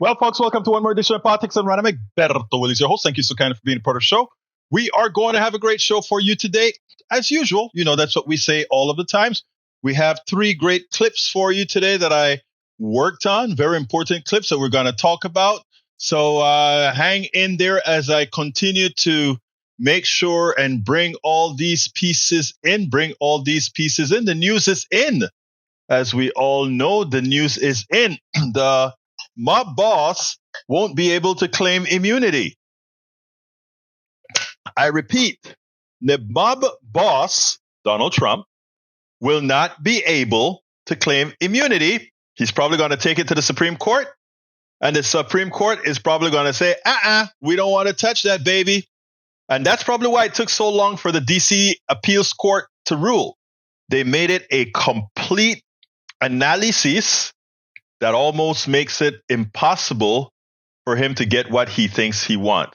Well, folks, welcome to one more edition of Politics and Random. Berto Willis, your host. Thank you so kind of for being a part of the show. We are going to have a great show for you today. As usual, that's what we say all of the times. We have three great clips for you today that I worked on, very important clips that we're going to talk about. So hang in there as I continue to make sure and bring all these pieces in. The news is in. As we all know, the news is in. The mob boss won't be able to claim immunity. I repeat, the mob boss, Donald Trump, will not be able to claim immunity. He's probably going to take it to the Supreme Court. And the Supreme Court is probably going to say, we don't want to touch that, baby. And that's probably why it took so long for the D.C. Appeals Court to rule. They made it a complete analysis that almost makes it impossible for him to get what he thinks he wants.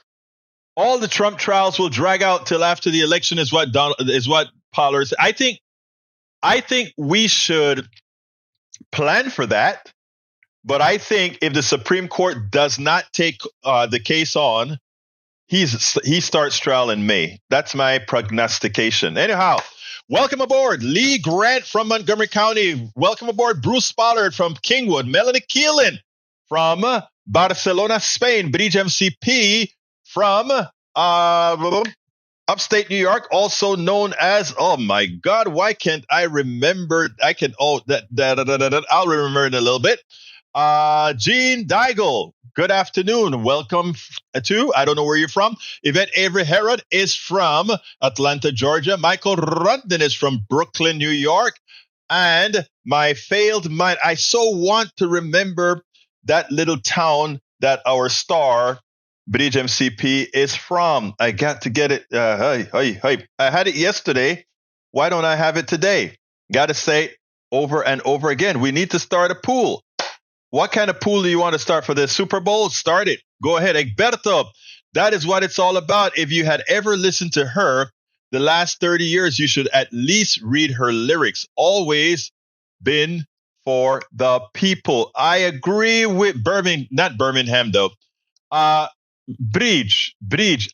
All the Trump trials will drag out till after the election is what Pollard said. I think we should plan for that. But I think if the Supreme Court does not take the case on, he starts trial in May. That's my prognostication. Anyhow, welcome aboard, Lee Grant from Montgomery County. Welcome aboard, Bruce Pollard from Kingwood. Melanie Keelan from Barcelona, Spain. Bridge MCP from upstate New York, also known as, oh my God, why can't I remember? I'll remember in a little bit. Gene Deigel, good afternoon. Welcome to, I don't know where you're from. Yvette Avery Herod is from Atlanta, Georgia. Michael Rundin is from Brooklyn, New York. And my failed mind, I so want to remember that little town that our star, Bridge MCP, is from. I got to get it. I had it yesterday. Why don't I have it today? Got to say over and over again. We need to start a pool. What kind of pool do you want to start for the Super Bowl? Start it. Go ahead. Egberto, that is what it's all about. If you had ever listened to her the last 30 years, you should at least read her lyrics. Always been for the people. I agree with not Birmingham, though. Bridge,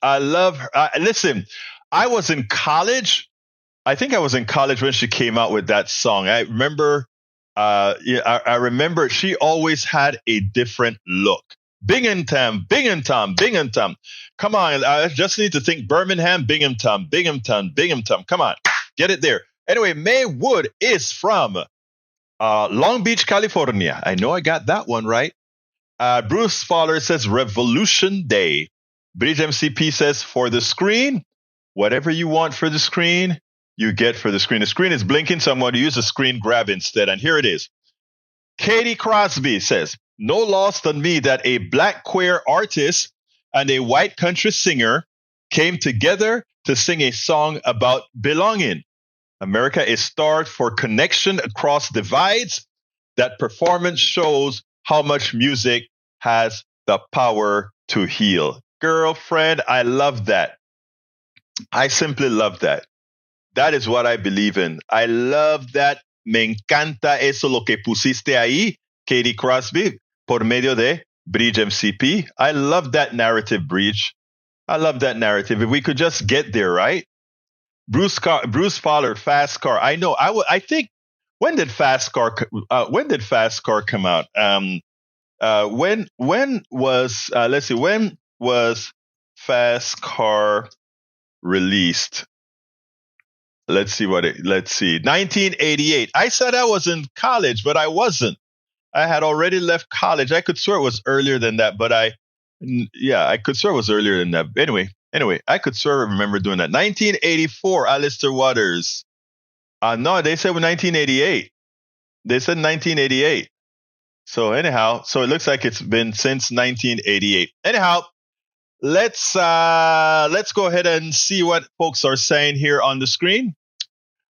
I love her. Listen, I was in college. I think I was in college when she came out with that song. I remember. I remember she always had a different look. Binghamton. Come on, I just need to think Birmingham, Binghamton. Come on, get it there. Anyway, Mae Wood is from Long Beach, California. I know I got that one right. Bruce Fowler says Revolution Day. Bridge MCP says for the screen, whatever you want for the screen, you get for the screen. The screen is blinking, so I'm going to use a screen grab instead. And here it is. Katie Crosby says, no loss on me that a black queer artist and a white country singer came together to sing a song about belonging. America is starved for connection across divides. That performance shows how much music has the power to heal. Girlfriend, I love that. I simply love that. That is what I believe in. I love that. Me encanta eso lo que pusiste ahí, Katie Crosby, por medio de Bridge MCP. I love that narrative, Bridge. I love that narrative. If we could just get there, right? Bruce Fowler, Fast Car. I know. I think. When did Fast Car come out? When was let's see. When was Fast Car released? Let's see. 1988. I said I was in college, but I wasn't. I had already left college. I could swear it was earlier than that, but I could swear it was earlier than that. Anyway, I could swear I remember doing that. 1984, Alistair Waters. No, they said 1988. They said 1988. So anyhow, it looks like it's been since 1988. Anyhow, let's go ahead and see what folks are saying here on the screen.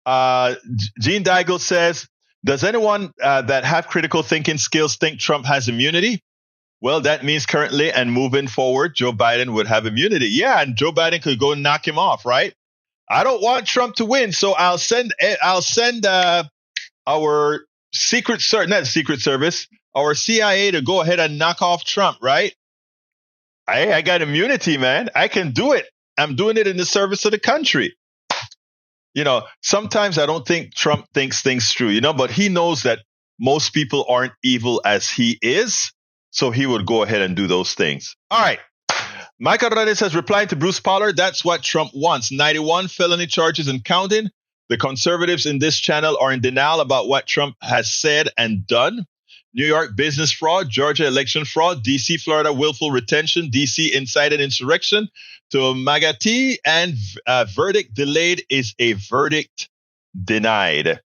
Gene Deigel says, does anyone that have critical thinking skills think Trump has immunity? Well, that means currently and moving forward, Joe Biden would have immunity. Yeah, and Joe Biden could go and knock him off, right? I don't want Trump to win, so I'll send our our CIA to go ahead and knock off Trump, right? I got immunity, man. I can do it. I'm doing it in the service of the country. Sometimes I don't think Trump thinks things through, but he knows that most people aren't evil as he is. So he would go ahead and do those things. All right. Michael Reyes says, replying to Bruce Pollard, that's what Trump wants. 91 felony charges and counting. The conservatives in this channel are in denial about what Trump has said and done. New York business fraud, Georgia election fraud, D.C., Florida willful retention, D.C. incited insurrection to Magati, and verdict delayed is a verdict denied.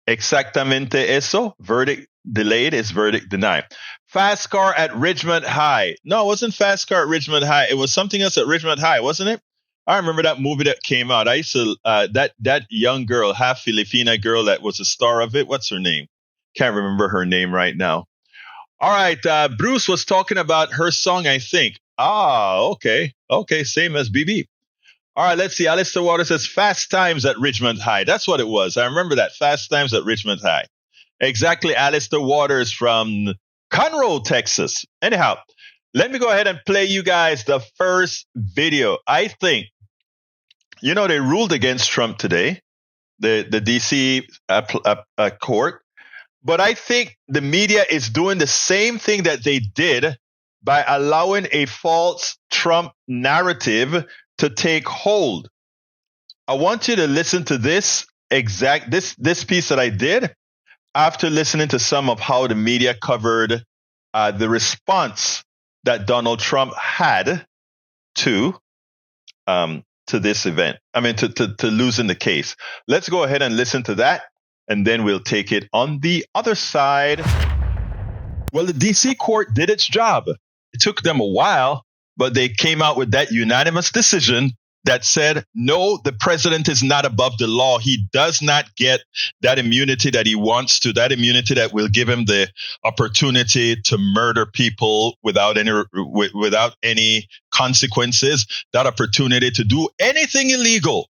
Exactamente eso. Verdict delayed is verdict denied. Fast car at Richmond High. No, it wasn't fast car at Richmond High. It was something else at Richmond High, wasn't it? I remember that movie that came out. I used to, that young girl, half Filipina girl that was a star of it. What's her name? Can't remember her name right now. All right. Bruce was talking about her song, I think. Okay. Okay. Same as BB. All right. Let's see. Alistair Waters says Fast Times at Richmond High. That's what it was. I remember that. Fast Times at Richmond High. Exactly. Alistair Waters from Conroe, Texas. Anyhow, let me go ahead and play you guys the first video. I think, they ruled against Trump today, the D.C. court. But I think the media is doing the same thing that they did by allowing a false Trump narrative to take hold. I want you to listen to this piece that I did after listening to some of how the media covered the response that Donald Trump had to this event. I mean, to losing the case. Let's go ahead and listen to that. And then we'll take it on the other side. Well, the D.C. court did its job. It took them a while, but they came out with that unanimous decision that said, no, the president is not above the law. He does not get that immunity that he wants to, that immunity that will give him the opportunity to murder people without any consequences, that opportunity to do anything illegal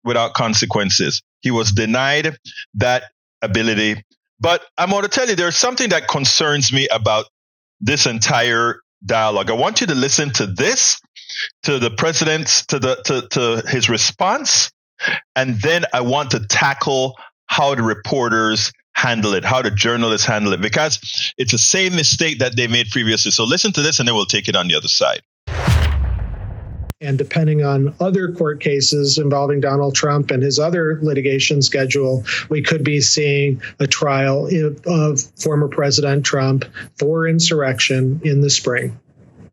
without consequences. He was denied that ability. But I'm going to tell you, there's something that concerns me about this entire dialogue. I want you to listen to this, to the president's, to his response, and then I want to tackle how the reporters handle it, how the journalists handle it, because it's the same mistake that they made previously. So listen to this, and then we'll take it on the other side. And depending on other court cases involving Donald Trump and his other litigation schedule, we could be seeing a trial of former President Trump for insurrection in the spring.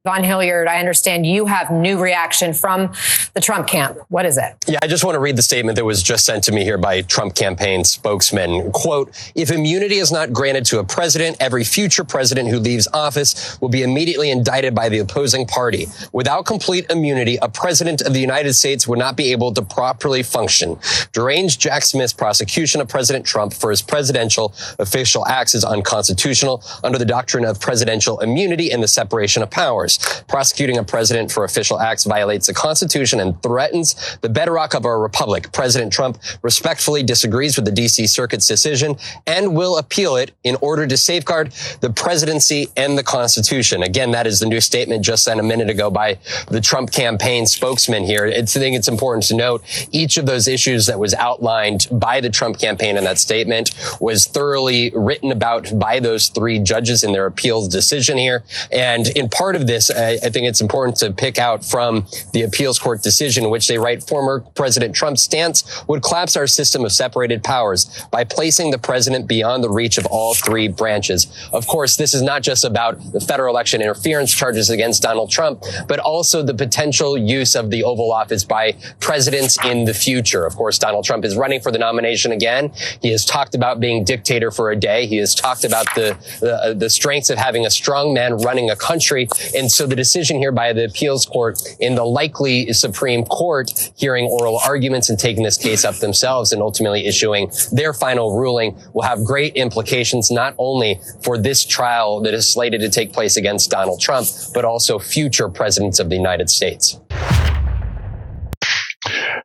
Von Hilliard, I understand you have new reaction from the Trump camp. What is it? Yeah, I just want to read the statement that was just sent to me here by Trump campaign spokesman. Quote, if immunity is not granted to a president, every future president who leaves office will be immediately indicted by the opposing party. Without complete immunity, a president of the United States would not be able to properly function. Deranged Jack Smith's prosecution of President Trump for his presidential official acts is unconstitutional under the doctrine of presidential immunity and the separation of powers. Prosecuting a president for official acts violates the Constitution and threatens the bedrock of our republic. President Trump respectfully disagrees with the D.C. Circuit's decision and will appeal it in order to safeguard the presidency and the Constitution. Again, that is the new statement just sent a minute ago by the Trump campaign spokesman here. I think it's important to note each of those issues that was outlined by the Trump campaign in that statement was thoroughly written about by those three judges in their appeals decision here. And in part of this, I think it's important to pick out from the appeals court decision in which they write former President Trump's stance would collapse our system of separated powers by placing the president beyond the reach of all three branches. Of course, this is not just about the federal election interference charges against Donald Trump, but also the potential use of the Oval Office by presidents in the future. Of course, Donald Trump is running for the nomination again. He has talked about being dictator for a day. He has talked about the strengths of having a strong man running a country. And so the decision here by the appeals court in the likely Supreme Court hearing oral arguments and taking this case up themselves and ultimately issuing their final ruling will have great implications not only for this trial that is slated to take place against Donald Trump, but also future presidents of the United States.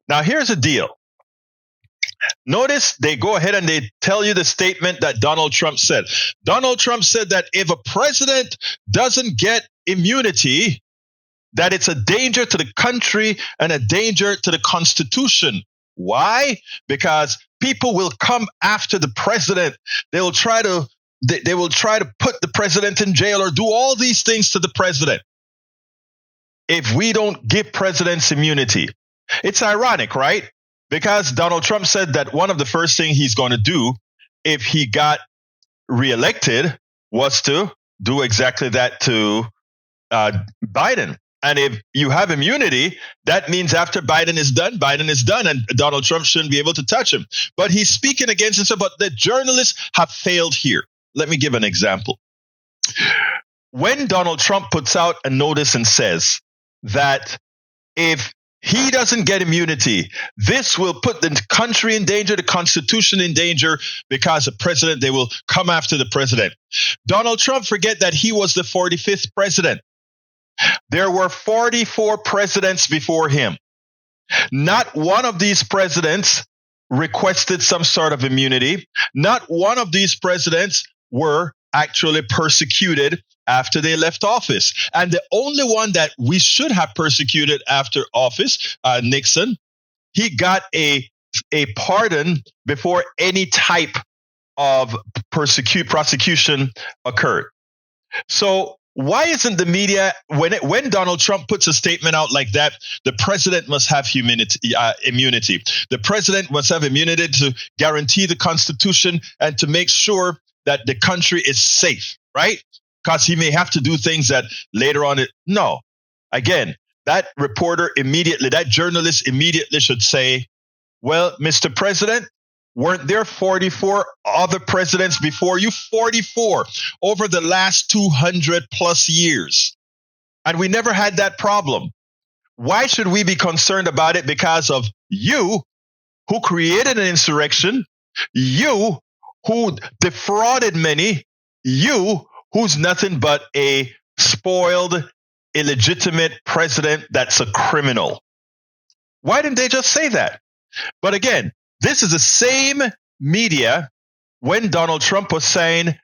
Now, here's the deal. Notice they go ahead and they tell you the statement that Donald Trump said. Donald Trump said that if a president doesn't get immunity, that it's a danger to the country and a danger to the Constitution. Why? Because people will come after the president. They will try to put the president in jail or do all these things to the president if we don't give presidents immunity. It's ironic, right? Because Donald Trump said that one of the first things he's going to do if he got reelected was to do exactly that to Biden. And if you have immunity, that means after Biden is done, and Donald Trump shouldn't be able to touch him. But he's speaking against himself. But the journalists have failed here. Let me give an example. When Donald Trump puts out a notice and says that if he doesn't get immunity, this will put the country in danger, the Constitution in danger, because the president, they will come after the president. Donald Trump forget that he was the 45th president. There were 44 presidents before him. Not one of these presidents requested some sort of immunity. Not one of these presidents were actually persecuted after they left office. And the only one that we should have persecuted after office, Nixon, he got a pardon before any type of prosecution occurred. So why isn't the media, when Donald Trump puts a statement out like that, the president must have immunity. The president must have immunity to guarantee the Constitution and to make sure that the country is safe, right? Because he may have to do things that later on. No. Again, that journalist immediately should say, well, Mr. President, weren't there 44 other presidents before you? 44 over the last 200 plus years. And we never had that problem. Why should we be concerned about it? Because of you who created an insurrection, you who defrauded many, you who's nothing but a spoiled, illegitimate president that's a criminal. Why didn't they just say that? But again, this is the same media when Donald Trump was saying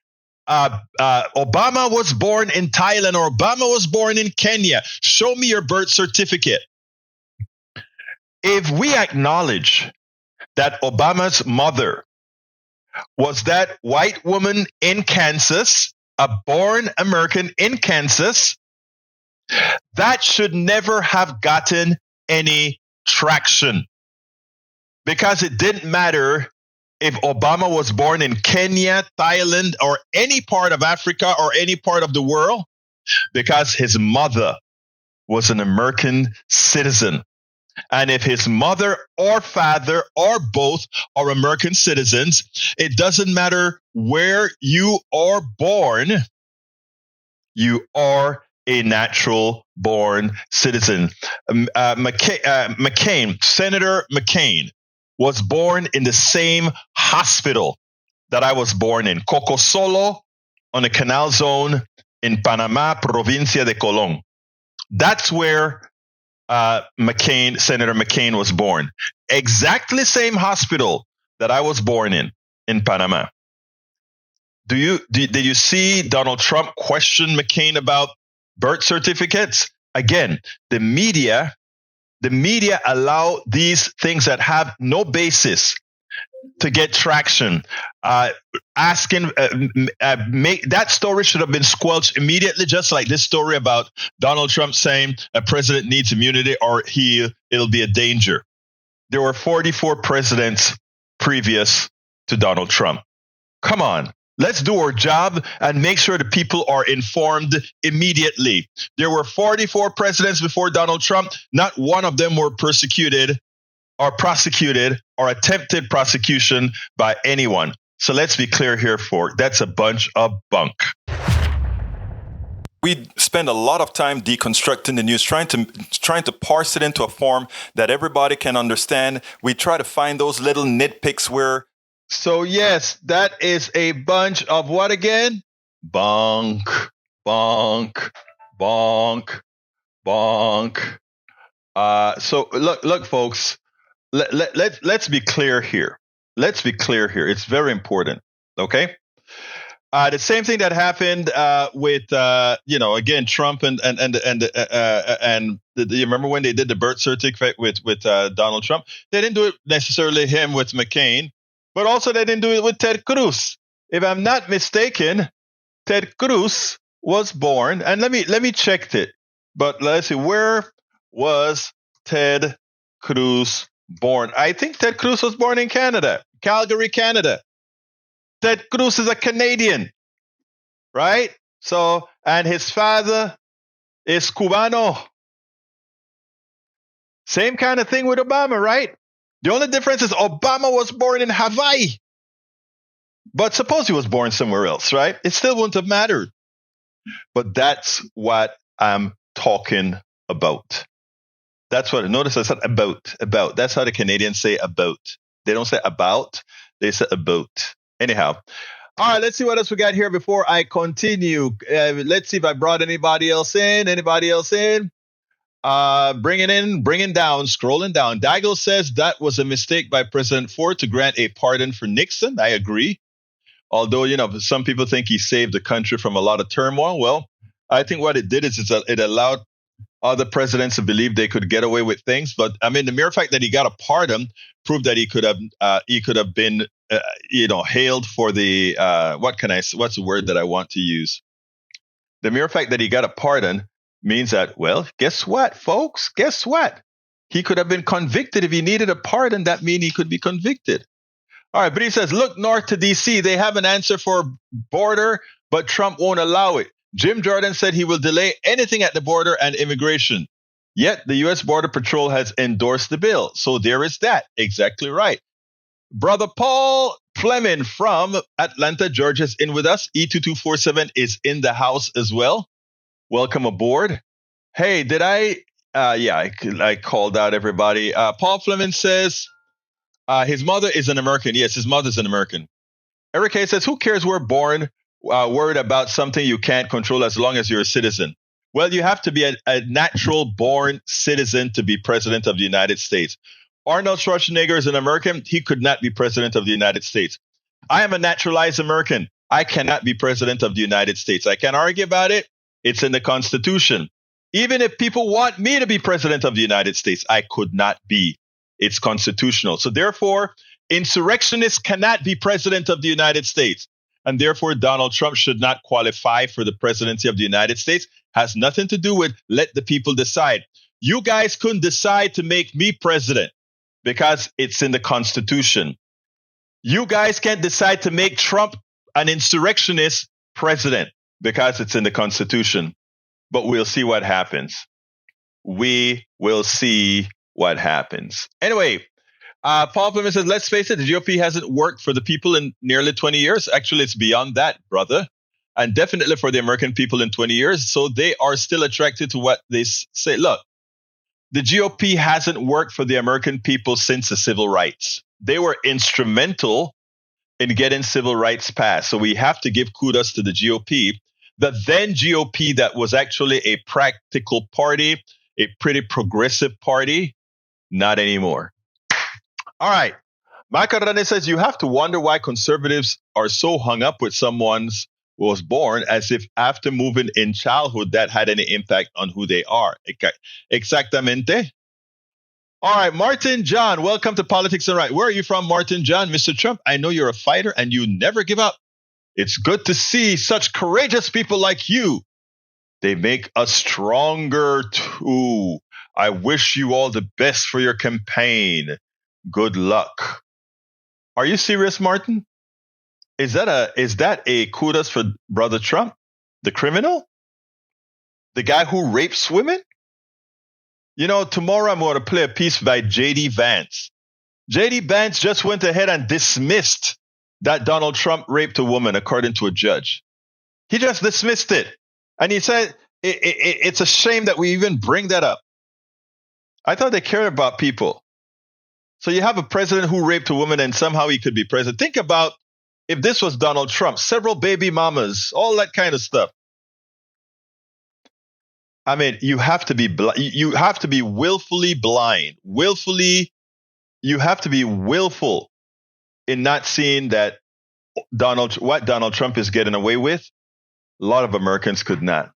Obama was born in Thailand or Obama was born in Kenya. Show me your birth certificate. If we acknowledge that Obama's mother was that white woman in Kansas, a born American in Kansas, that should never have gotten any traction. Because it didn't matter if Obama was born in Kenya, Thailand, or any part of Africa or any part of the world, because his mother was an American citizen. And if his mother or father or both are American citizens, it doesn't matter where you are born, you are a natural born citizen. Senator McCain was born in the same hospital that I was born in, Cocosolo, on the Canal Zone in Panama, Provincia de Colón. That's where Senator McCain was born. Exactly same hospital that I was born in Panama. Did you see Donald Trump question McCain about birth certificates? Again, the media allow these things that have no basis to get traction. That story should have been squelched immediately, just like this story about Donald Trump saying a president needs immunity or it'll be a danger. There were 44 presidents previous to Donald Trump. Come on. Let's do our job and make sure the people are informed immediately. There were 44 presidents before Donald Trump. Not one of them were persecuted or prosecuted or attempted prosecution by anyone. So let's be clear here, that's a bunch of bunk. We spend a lot of time deconstructing the news, trying to parse it into a form that everybody can understand. We try to find those little nitpicks where. So yes, that is a bunch of what again? Bonk, bonk, bonk, bonk. So look, folks. Let's be clear here. let's be clear here. It's very important. Okay. The same thing that happened with again, Trump and you remember when they did the birth certificate with Donald Trump? They didn't do it necessarily him with McCain, but also they didn't do it with Ted Cruz. If I'm not mistaken, Ted Cruz was born, and let me check it. But let's see, where was Ted Cruz born? I think Ted Cruz was born in Canada, Calgary, Canada. Ted Cruz is a Canadian, right? So, and his father is Cubano. Same kind of thing with Obama, right? The only difference is Obama was born in Hawaii. But suppose he was born somewhere else, right? It still wouldn't have mattered. But that's what I'm talking about. That's what, notice I said about. That's how the Canadians say about. They don't say about, they say about. Anyhow. All right, let's see what else we got here before I continue. Let's see if I brought anybody else in. Bringing down, scrolling down. Daigle says that was a mistake by President Ford to grant a pardon for Nixon. I agree. Although, some people think he saved the country from a lot of turmoil. Well, I think what it did is it allowed other presidents to believe they could get away with things. But I mean, the mere fact that he got a pardon proved that he could have been, hailed for the, what's the word that I want to use? The mere fact that he got a pardon means that, well, guess what, folks? Guess what? He could have been convicted. If he needed a pardon, that means he could be convicted. All right, but he says, look north to D.C. They have an answer for border, but Trump won't allow it. Jim Jordan said he will delay anything at the border and immigration. Yet the U.S. Border Patrol has endorsed the bill. So there is that. Exactly right. Brother Paul Fleming from Atlanta, Georgia is in with us. E2247 is in the house as well. Welcome aboard. Hey, did I called out everybody. Paul Fleming says his mother is an American. Yes, his mother's an American. Eric Hayes says, who cares we're born worried about something you can't control as long as you're a citizen? Well, you have to be a natural born citizen to be president of the United States. Arnold Schwarzenegger is an American. He could not be president of the United States. I am a naturalized American. I cannot be president of the United States. I can't argue about it. It's in the Constitution. Even if people want me to be president of the United States, I could not be. It's constitutional. So therefore, insurrectionists cannot be president of the United States. And therefore, Donald Trump should not qualify for the presidency of the United States. Has nothing to do with let the people decide. You guys couldn't decide to make me president because it's in the Constitution. You guys can't decide to make Trump an insurrectionist president because it's in the Constitution. But we'll see what happens. We will see what happens. Anyway, Paul Plymouth says, let's face it, the GOP hasn't worked for the people in nearly 20 years. Actually, it's beyond that, brother. And definitely for the American people in 20 years. So they are still attracted to what they say. Look, the GOP hasn't worked for the American people since the civil rights. They were instrumental in getting civil rights passed. So we have to give kudos to the GOP. The then GOP that was actually a practical party, a pretty progressive party, not anymore. All right. Macarone says, you have to wonder why conservatives are so hung up with someone's was born as if after moving in childhood that had any impact on who they are. Exactamente. All right, Martin John, welcome to Politics and Right. Where are you from, Martin John? Mr. Trump, I know you're a fighter and you never give up. It's good to see such courageous people like you. They make us stronger too. I wish you all the best for your campaign. Good luck. Are you serious, Martin? Is that a kudos for Brother Trump, the criminal? The guy who rapes women? You know, tomorrow I'm going to play a piece by J.D. Vance. J.D. Vance just went ahead and dismissed that Donald Trump raped a woman, according to a judge. He just dismissed it. And he said, it's a shame that we even bring that up. I thought they cared about people. So you have a president who raped a woman and somehow he could be president. Think about if this was Donald Trump, several baby mamas, all that kind of stuff. I mean, you have to be willfully blind. You have to be willful in not seeing that what Donald Trump is getting away with, a lot of Americans could not.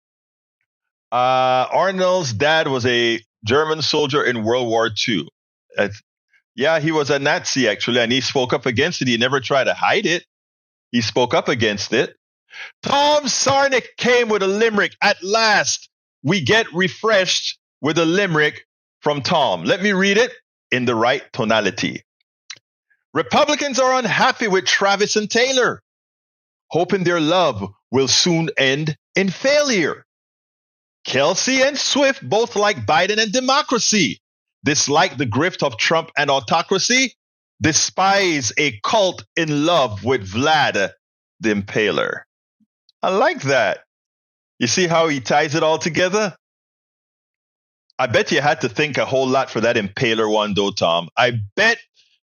Arnold's dad was a German soldier in World War II. Yeah, he was a Nazi, actually, and he spoke up against it. He never tried to hide it. He spoke up against it. Tom Sarnick came with a limerick. At last, we get refreshed with a limerick from Tom. Let me read it in the right tonality. Republicans are unhappy with Travis and Taylor, hoping their love will soon end in failure. Kelsey and Swift both like Biden and democracy, dislike the grift of Trump and autocracy, despise a cult in love with Vlad the Impaler. I like that. You see how he ties it all together? I bet you had to think a whole lot for that Impaler one, though, Tom. I bet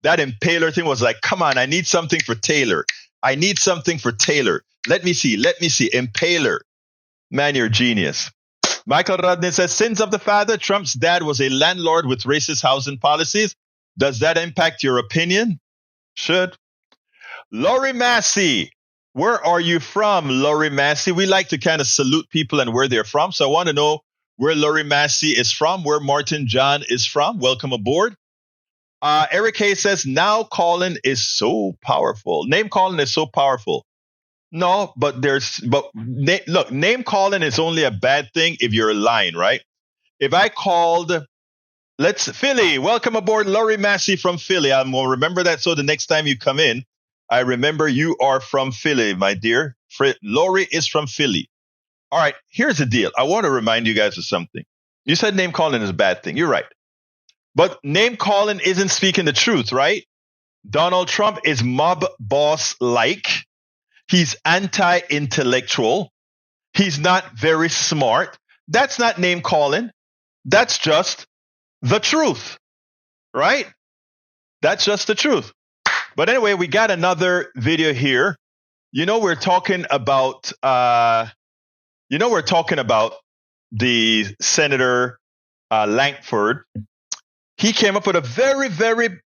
that Impaler thing was like, come on, I need something for Taylor. I need something for Taylor. Let me see. Impaler. Man, you're a genius. Michael Rodney says, sins of the father. Trump's dad was a landlord with racist housing policies. Does that impact your opinion? Should. Lori Massey. Where are you from, Lori Massey? We like to kind of salute people and where they're from. So I want to know where Lori Massey is from, where Martin John is from. Welcome aboard. Eric Hayes says, now calling is so powerful. Name calling is so powerful. No, but look, name calling is only a bad thing if you're lying, right? If I called, Philly, welcome aboard, Lori Massey from Philly. I'm going to remember that so the next time you come in, I remember you are from Philly, my dear. Lori is from Philly. All right, here's the deal. I want to remind you guys of something. You said name calling is a bad thing. You're right. But name calling isn't speaking the truth, right? Donald Trump is mob boss-like. He's anti-intellectual. He's not very smart. That's not name calling. That's just the truth, right? That's just the truth. But anyway, we got another video here. We're talking about the Senator Lankford. He came up with a very, very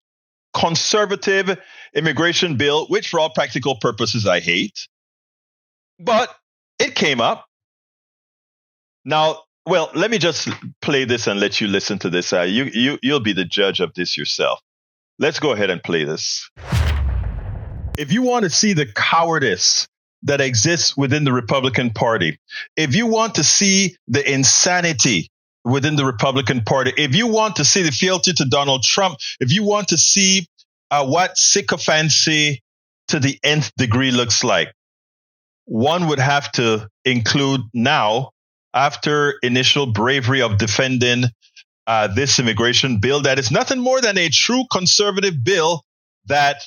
conservative immigration bill, which for all practical purposes I hate. But it came up. Now, well, let me just play this and let you listen to this. You'll be the judge of this yourself. Let's go ahead and play this. If you want to see the cowardice that exists within the Republican Party, if you want to see the insanity within the Republican Party, if you want to see the fealty to Donald Trump, if you want to see what sycophancy to the nth degree looks like, one would have to include now, after initial bravery of defending this immigration bill, that is nothing more than a true conservative bill that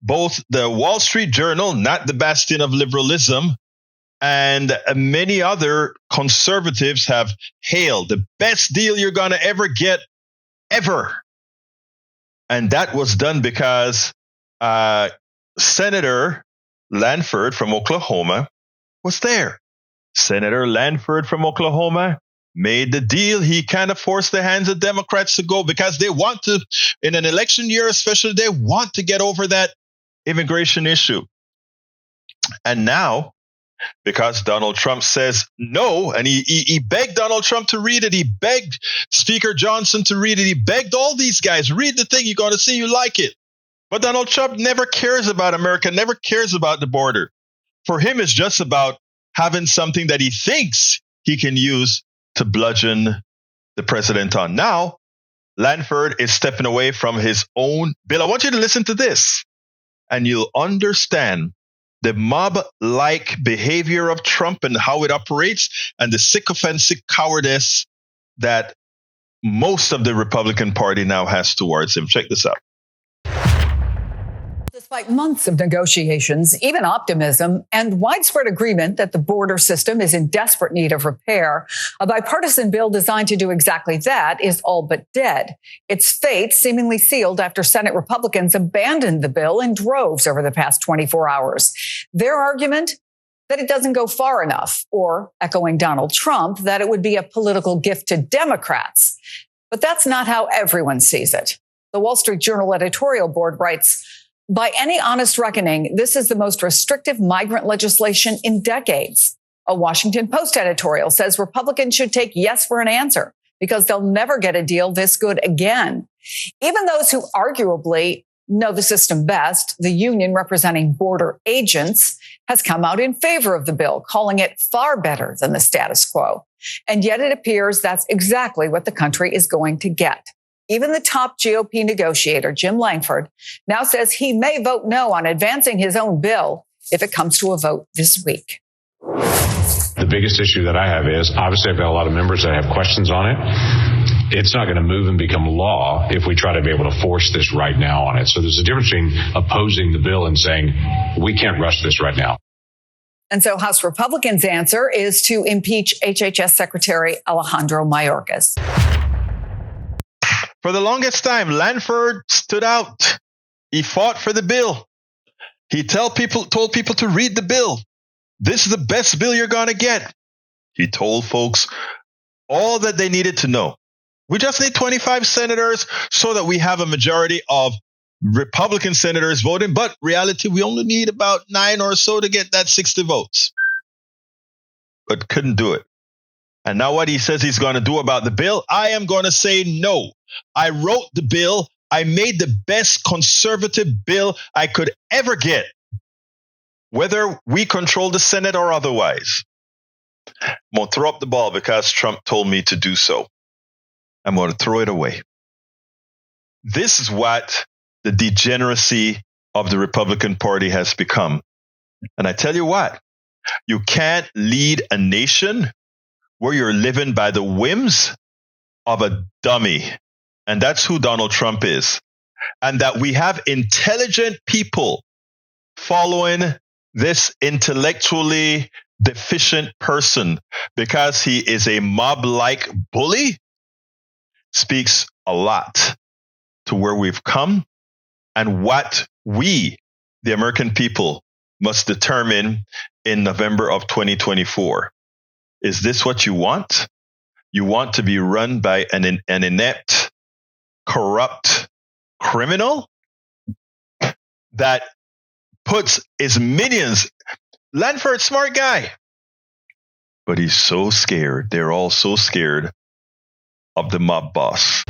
both the Wall Street Journal, not the bastion of liberalism, and many other conservatives have hailed the best deal you're going to ever get, ever. And that was done because Senator Lankford from Oklahoma was there. Senator Lankford from Oklahoma made the deal. He kind of forced the hands of Democrats to go because they want to, in an election year especially, they want to get over that immigration issue. And now, because Donald Trump says no, and he begged Donald Trump to read it. He begged Speaker Johnson to read it. He begged all these guys, read the thing. You're going to see you like it. But Donald Trump never cares about America, never cares about the border. For him, it's just about having something that he thinks he can use to bludgeon the president on. Now, Lankford is stepping away from his own bill. I want you to listen to this, and you'll understand the mob-like behavior of Trump and how it operates, and the sycophantic cowardice that most of the Republican Party now has towards him. Check this out. Despite months of negotiations, even optimism, and widespread agreement that the border system is in desperate need of repair, a bipartisan bill designed to do exactly that is all but dead. Its fate seemingly sealed after Senate Republicans abandoned the bill in droves over the past 24 hours. Their argument? That it doesn't go far enough, or, echoing Donald Trump, that it would be a political gift to Democrats. But that's not how everyone sees it. The Wall Street Journal editorial board writes, By any honest reckoning, this is the most restrictive migrant legislation in decades. A Washington Post editorial says Republicans should take yes for an answer because they'll never get a deal this good again. Even those who arguably know the system best, the union representing border agents, has come out in favor of the bill, calling it far better than the status quo. And yet it appears that's exactly what the country is going to get. Even the top GOP negotiator, Jim Lankford, now says he may vote no on advancing his own bill if it comes to a vote this week. The biggest issue that I have is, obviously I've got a lot of members that have questions on it. It's not going to move and become law if we try to be able to force this right now on it. So there's a difference between opposing the bill and saying, we can't rush this right now. And so House Republicans' answer is to impeach HHS Secretary Alejandro Mayorkas. For the longest time, Lankford stood out. He fought for the bill. He told people to read the bill. This is the best bill you're going to get. He told folks all that they needed to know. We just need 25 senators so that we have a majority of Republican senators voting. But reality, we only need about 9 or so to get that 60 votes. But couldn't do it. And now what he says he's going to do about the bill, I am going to say no. I wrote the bill. I made the best conservative bill I could ever get, whether we control the Senate or otherwise. I'm going to throw up the ball because Trump told me to do so. I'm going to throw it away. This is what the degeneracy of the Republican Party has become. And I tell you what, you can't lead a nation where you're living by the whims of a dummy. And that's who Donald Trump is. And that we have intelligent people following this intellectually deficient person because he is a mob-like bully speaks a lot to where we've come and what we, the American people, must determine in November of 2024. Is this what you want? You want to be run by an inept, corrupt criminal that puts his minions. Lankford, smart guy, but he's so scared. They're all so scared of the mob boss.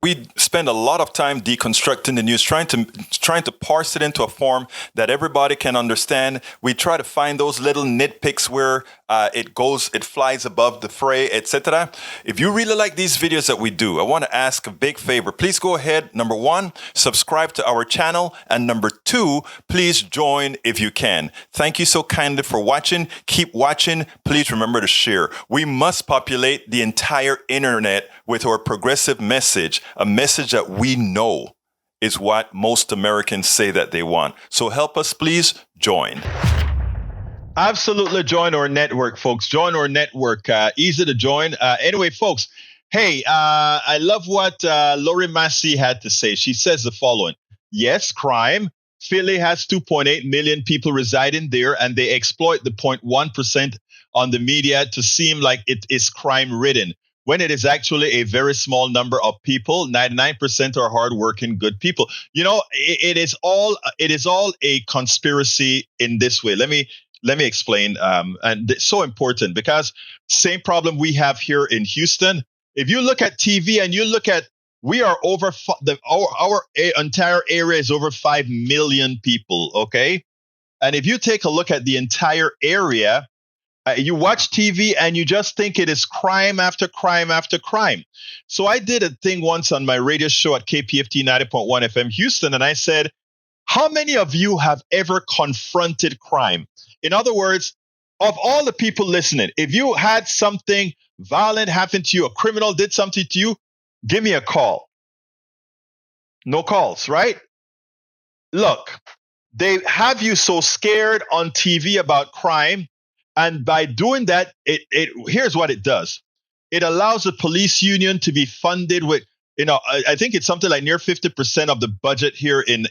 We spend a lot of time deconstructing the news, trying to parse it into a form that everybody can understand. We try to find those little nitpicks where it flies above the fray, etc. If you really like these videos that we do, I want to ask a big favor. Please go ahead. Number 1, subscribe to our channel. And number 2, please join if you can. Thank you so kindly for watching. Keep watching. Please remember to share. We must populate the entire internet with our progressive message, a message that we know is what most Americans say that they want. So help us, please join. Absolutely join our network, folks. Join our network. Easy to join. Anyway, folks, hey, I love what Lori Massey had to say. She says the following. Yes, crime. Philly has 2.8 million people residing there, and they exploit the 0.1% on the media to seem like it is crime-ridden, when it is actually a very small number of people. 99% are hardworking, good people. You know, it is all a conspiracy in this way. Let me explain. And it's so important because same problem we have here in Houston. If you look at TV and you look at, we are over our entire area is over 5 million people. Okay. And if you take a look at the entire area, you watch TV and you just think it is crime after crime after crime. So I did a thing once on my radio show at KPFT 90.1 FM Houston. And I said, how many of you have ever confronted crime? In other words, of all the people listening, if you had something violent happen to you, a criminal did something to you, give me a call. No calls, right? Look, they have you so scared on TV about crime. And by doing that, here's what it does. It allows the police union to be funded with, I think it's something like near 50% of the budget here in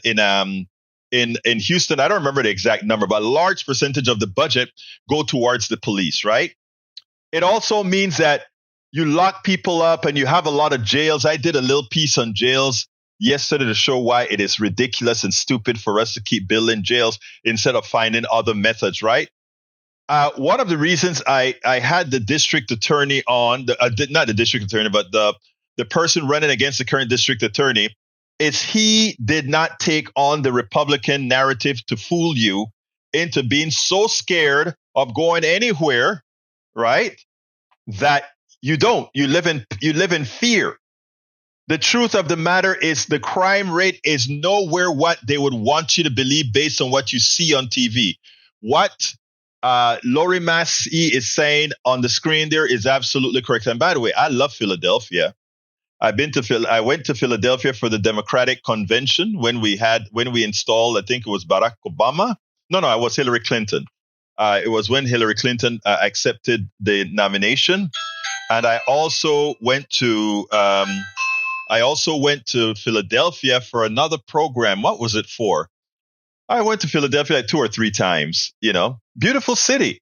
Houston. I don't remember the exact number, but a large percentage of the budget go towards the police, right? It also means that you lock people up and you have a lot of jails. I did a little piece on jails. yesterday to show why it is ridiculous and stupid for us to keep building jails instead of finding other methods, right? One of the reasons I had the district attorney on, not the district attorney, but the person running against the current district attorney, is he did not take on the Republican narrative to fool you into being so scared of going anywhere, right? That you live in fear. The truth of the matter is the crime rate is nowhere what they would want you to believe based on what you see on TV. What Lori Massey is saying on the screen there is absolutely correct. And by the way, I love Philadelphia. I went to Philadelphia for the Democratic Convention when we installed, I think it was Barack Obama. No, it was Hillary Clinton. It was when Hillary Clinton accepted the nomination. And I also went to Philadelphia for another program. What was it for? I went to Philadelphia 2 or 3 times, beautiful city.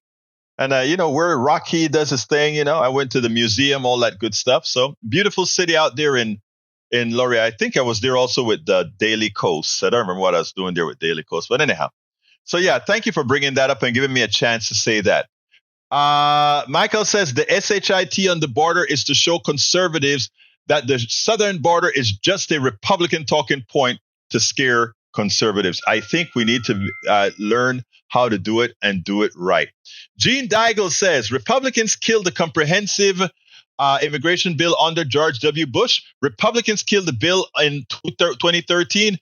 And, where Rocky does his thing, I went to the museum, all that good stuff. So beautiful city out there in Laurie. I think I was there also with the Daily Coast. I don't remember what I was doing there with Daily Coast, but anyhow. So yeah, thank you for bringing that up and giving me a chance to say that. Michael says the SHIT on the border is to show conservatives that the southern border is just a Republican talking point to scare conservatives. I think we need to learn how to do it and do it right. Gene Daigle says Republicans killed the comprehensive immigration bill under George W. Bush. Republicans killed the bill in 2013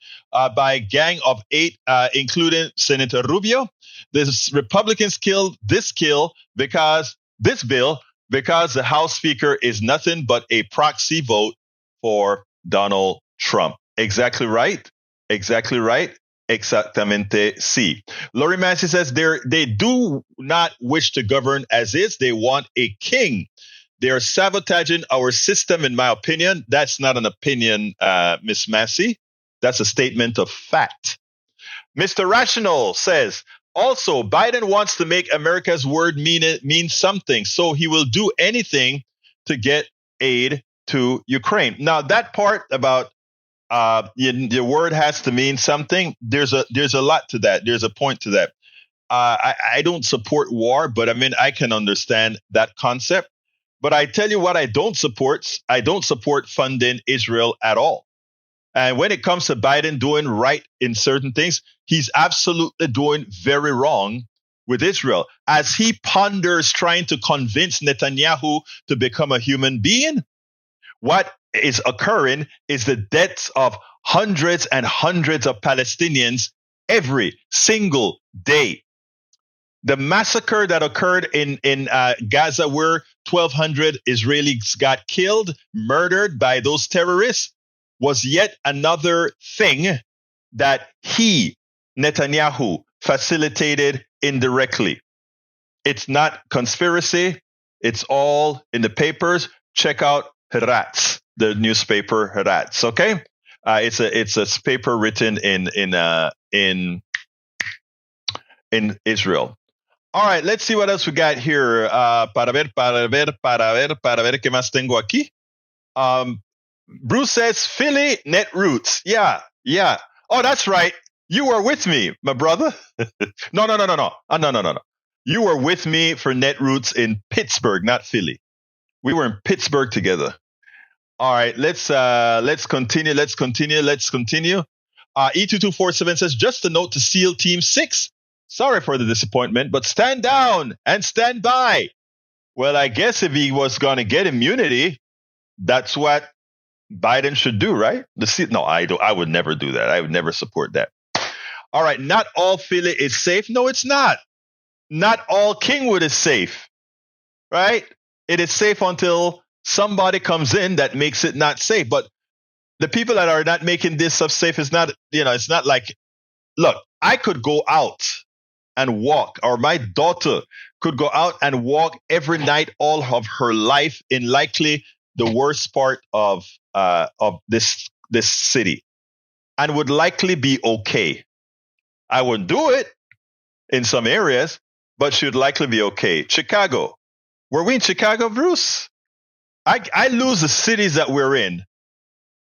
by a gang of 8, including Senator Rubio. The Republicans killed this bill because the House Speaker is nothing but a proxy vote for Donald Trump. Exactly right. Exactamente sí. Lori Massey says they do not wish to govern as is. They want a king. They are sabotaging our system, in my opinion. That's not an opinion, Miss Massey. That's a statement of fact. Mr. Rational says, also, Biden wants to make America's word mean something, so he will do anything to get aid to Ukraine. Now, that part about your word has to mean something. There's a lot to that. There's a point to that. I don't support war, but I mean, I can understand that concept. But I tell you what I don't support. I don't support funding Israel at all. And when it comes to Biden doing right in certain things, he's absolutely doing very wrong with Israel. As he ponders trying to convince Netanyahu to become a human being, what is occurring is the deaths of hundreds and hundreds of Palestinians every single day. The massacre that occurred in Gaza, where 1,200 Israelis got killed, murdered by those terrorists, was yet another thing that Netanyahu, facilitated indirectly. It's not conspiracy. It's all in the papers. Check out Haaretz, the newspaper Haaretz. Okay, it's a paper written in Israel. All right, let's see what else we got here. Para ver qué más tengo aquí. Bruce says Philly Netroots. Yeah. Oh, that's right. You were with me, my brother. No. No. You were with me for Netroots in Pittsburgh, not Philly. We were in Pittsburgh together. All right, let's continue. E2247 says, just a note to SEAL Team 6. Sorry for the disappointment, but stand down and stand by. Well, I guess if he was going to get immunity, that's what Biden should do, right? No, I would never do that. I would never support that. All right, not all Philly is safe. No, it's not. Not all Kingwood is safe, right? It is safe until somebody comes in that makes it not safe. But the people that are not making this stuff safe is not, it's not like, look, I could go out and walk, or my daughter could go out and walk every night all of her life in likely the worst part of this city, and would likely be okay. I wouldn't do it in some areas, but she would likely be okay. Chicago. Were we in Chicago, Bruce? I lose the cities that we're in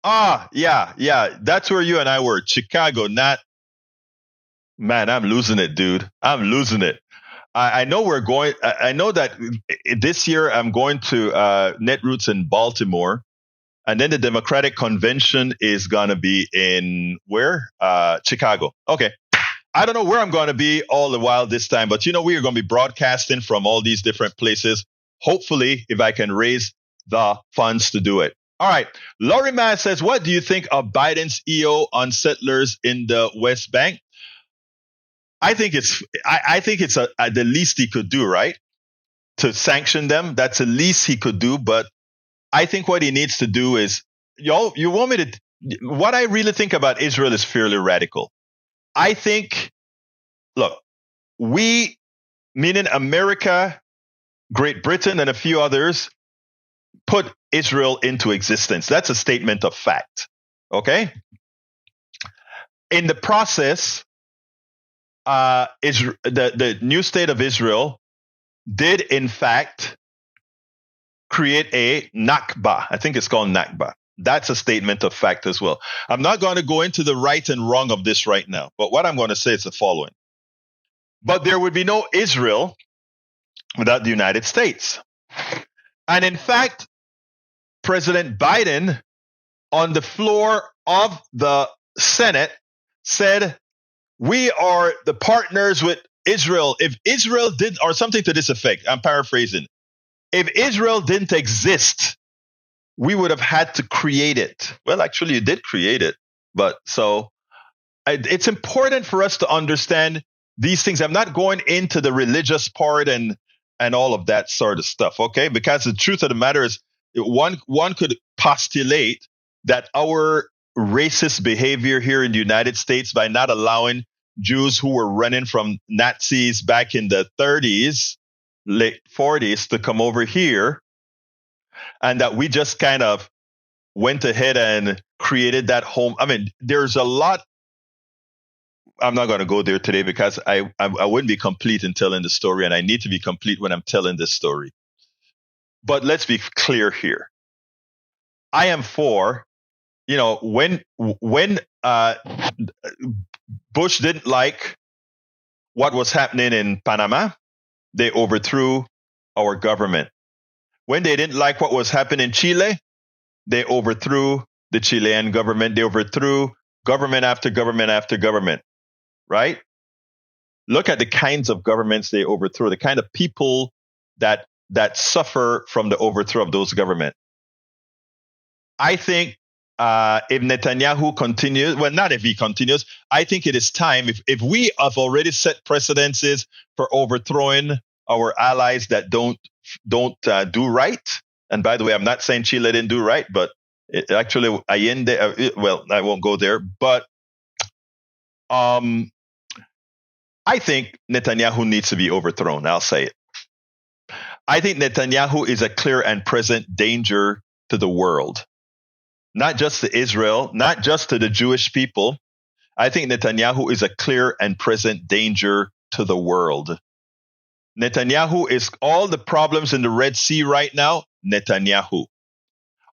Yeah. That's where you and I were. Chicago, not. Man, I'm losing it, dude. I'm losing it. I know we're going. I know that this year I'm going to Netroots in Baltimore, and then the Democratic Convention is going to be in where? Chicago. Okay. I don't know where I'm going to be all the while this time, but we are going to be broadcasting from all these different places. Hopefully, if I can raise the funds to do it. All right. Laurie Mann says, what do you think of Biden's EO on settlers in the West Bank? I think it's the least he could do, right? To sanction them. That's the least he could do. But I think what he needs to do is, you want me to, what I really think about Israel is fairly radical. I think, look, we, meaning America, Great Britain, and a few others, put Israel into existence. That's a statement of fact. Okay? In the process, the new state of Israel did, in fact, create a Nakba. I think it's called Nakba. That's a statement of fact as well. I'm not going to go into the right and wrong of this right now, but what I'm going to say is the following. But there would be no Israel without the United States. And in fact, President Biden, on the floor of the Senate, said, we are the partners with Israel. If Israel did, or something to this effect, I'm paraphrasing. If Israel didn't exist, we would have had to create it. Well, actually, you did create it. But so it's important for us to understand these things. I'm not going into the religious part and all of that sort of stuff, okay? Because the truth of the matter is, one could postulate that our racist behavior here in the United States by not allowing Jews who were running from Nazis back in the 30s, late 40s to come over here, and that we just kind of went ahead and created that home. I mean, there's a lot. I'm not going to go there today because I wouldn't be complete in telling the story, and I need to be complete when I'm telling this story. But let's be clear here. I am for, when Bush didn't like what was happening in Panama, they overthrew our government. When they didn't like what was happening in Chile, they overthrew the Chilean government. They overthrew government after government after government, right? Look at the kinds of governments they overthrew, the kind of people that suffer from the overthrow of those governments. I think if Netanyahu continues, well, not if he continues, I think it is time, if we have already set precedences for overthrowing our allies that don't do right. And by the way, I'm not saying Chile didn't do right, but actually Allende, well, I won't go there, but I think Netanyahu needs to be overthrown. I'll say it. I think Netanyahu is a clear and present danger to the world, not just to Israel, not just to the Jewish people. I think Netanyahu is a clear and present danger to the world. Netanyahu is all the problems in the Red Sea right now, Netanyahu.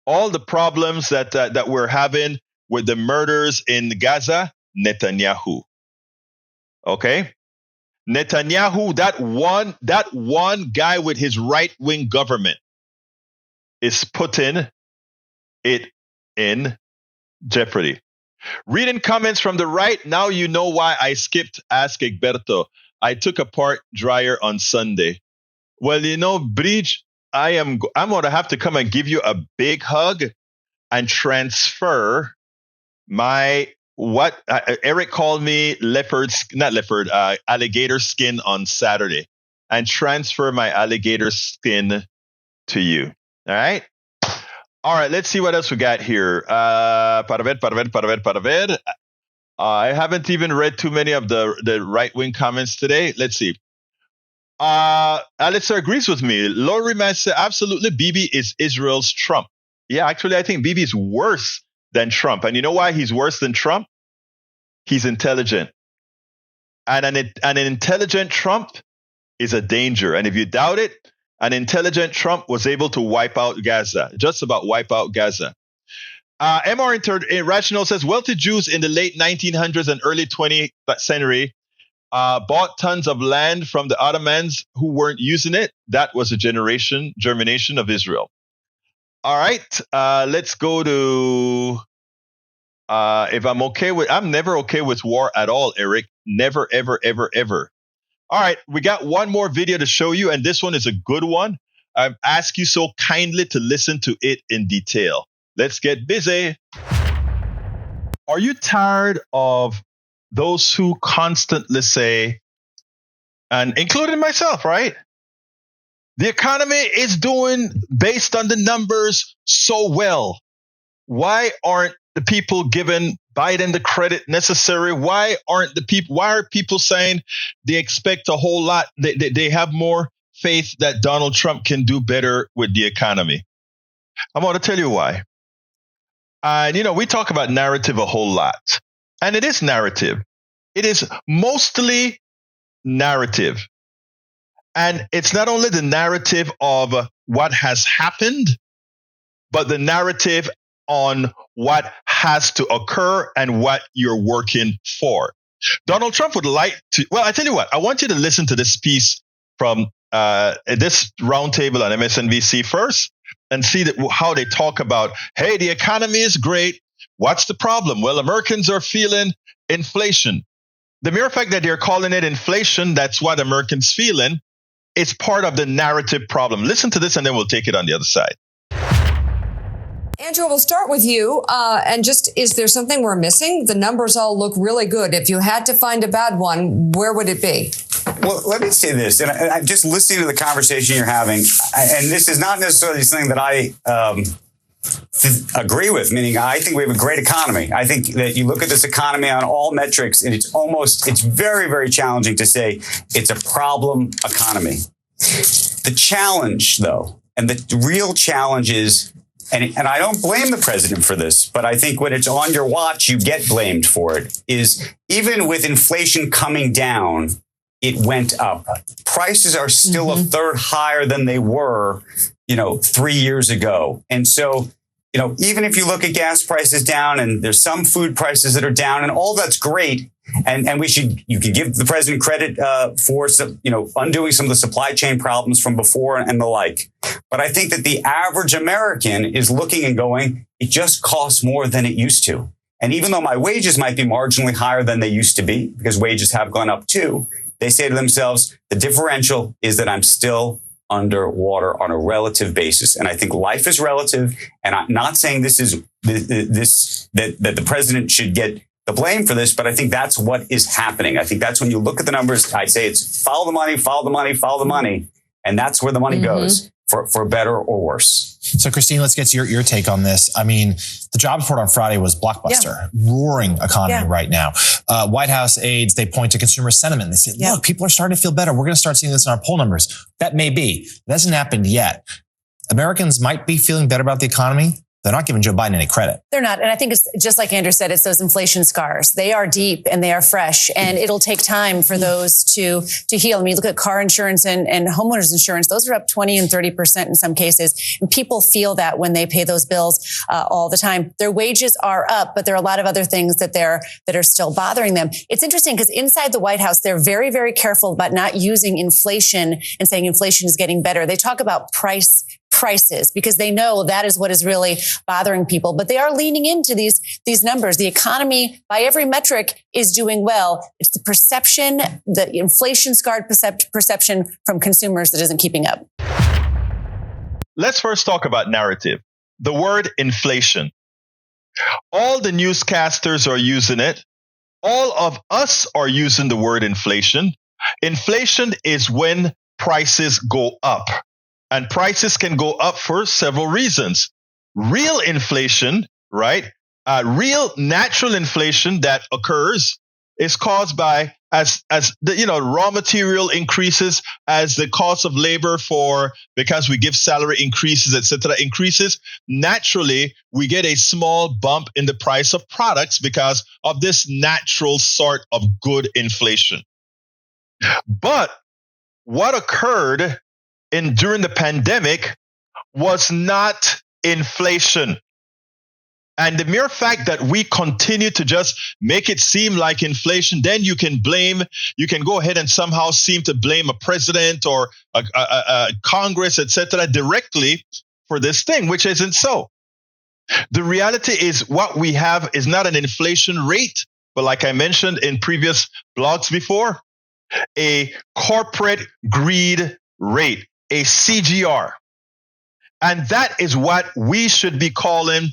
All the problems that we're having with the murders in Gaza, Netanyahu. Okay? Netanyahu, that one guy with his right-wing government is putting it in jeopardy. Reading comments from the right, now you know why I skipped Ask Egberto. I took a part dryer on Sunday. Well, Bridge, I'm going to have to come and give you a big hug and transfer my Eric called me alligator skin on Saturday, and transfer my alligator skin to you. All right. Let's see what else we got here. Para ver. I haven't even read too many of the right-wing comments today. Let's see. Alistair agrees with me. Laurie Mann said, absolutely, Bibi is Israel's Trump. Yeah, actually, I think Bibi is worse than Trump. And you know why he's worse than Trump? He's intelligent. And an intelligent Trump is a danger. And if you doubt it, an intelligent Trump was able to wipe out Gaza, just about wipe out Gaza. MR Rational says wealthy Jews in the late 1900s and early 20th century bought tons of land from the Ottomans who weren't using it. That was a germination of Israel. All right, let's go to if I'm never okay with war at all, Eric. Never, ever, ever, ever. All right, we got one more video to show you, and this one is a good one. I've asked you so kindly to listen to it in detail. Let's get busy. Are you tired of those who constantly say, and including myself, right? The economy is doing, based on the numbers, so well. Why aren't the people giving Biden the credit necessary? Why are people saying they expect a whole lot? They have more faith that Donald Trump can do better with the economy. I'm going to tell you why. And, we talk about narrative a whole lot. And it is narrative. It is mostly narrative. And it's not only the narrative of what has happened, but the narrative on what has to occur and what you're working for. Donald Trump would like to, well, I tell you what, I want you to listen to this piece from this roundtable on MSNBC first and see how they talk about, hey, the economy is great. What's the problem? Well, Americans are feeling inflation. The mere fact that they're calling it inflation, that's what Americans feeling. It's part of the narrative problem. Listen to this and then we'll take it on the other side. Andrew, we'll start with you. And just, is there something we're missing? The numbers all look really good. If you had to find a bad one, where would it be? Well, let me say this, and I just listening to the conversation you're having, and this is not necessarily something that I agree with, meaning I think we have a great economy. I think that you look at this economy on all metrics, and it's very, very challenging to say it's a problem economy. The challenge, though, and the real challenge is, and I don't blame the president for this, but I think when it's on your watch, you get blamed for it, is even with inflation coming down, it went up. Prices are still a third higher than they were, 3 years ago. And so, even if you look at gas prices down and there's some food prices that are down and all that's great. And you can give the president credit for undoing some of the supply chain problems from before and the like. But I think that the average American is looking and going, it just costs more than it used to. And even though my wages might be marginally higher than they used to be, because wages have gone up too, they say to themselves, the differential is that I'm still underwater on a relative basis. And I think life is relative. And I'm not saying that the president should get the blame for this, but I think that's what is happening. I think that's when you look at the numbers, I say it's follow the money, follow the money, follow the money. And that's where the money goes for better or worse. So, Christine, let's get to your take on this. I mean, the jobs report on Friday was blockbuster, roaring economy right now. White House aides, they point to consumer sentiment. They say, look, people are starting to feel better. We're going to start seeing this in our poll numbers. That may be. It hasn't happened yet. Americans might be feeling better about the economy. They're not giving Joe Biden any credit. They're not. And I think it's just like Andrew said, it's those inflation scars. They are deep and they are fresh, and it'll take time for those to heal. I mean, look at car insurance and homeowners insurance. Those are up 20 and 30% in some cases. And people feel that when they pay those bills all the time. Their wages are up, but there are a lot of other things that are still bothering them. It's interesting because inside the White House, they're very, very careful about not using inflation and saying inflation is getting better. They talk about prices because they know that is what is really bothering people, but they are leaning into these numbers. The economy, by every metric, is doing well. It's the perception, the inflation scarred perception from consumers that isn't keeping up. Let's first talk about narrative. The word inflation. All the newscasters are using it. All of us are using the word inflation. Inflation is when prices go up. And prices can go up for several reasons. Real inflation, right? Real natural inflation that occurs is caused by as the raw material increases, as the cost of labor because we give salary increases, etc. increases. Naturally, we get a small bump in the price of products because of this natural sort of good inflation. But what occurred during the pandemic was not inflation. And the mere fact that we continue to just make it seem like inflation, then you can go ahead and somehow seem to blame a president or a Congress, etc., directly for this thing, which isn't so. The reality is what we have is not an inflation rate, but like I mentioned in previous blogs before, a corporate greed rate, a CGR. And that is what we should be calling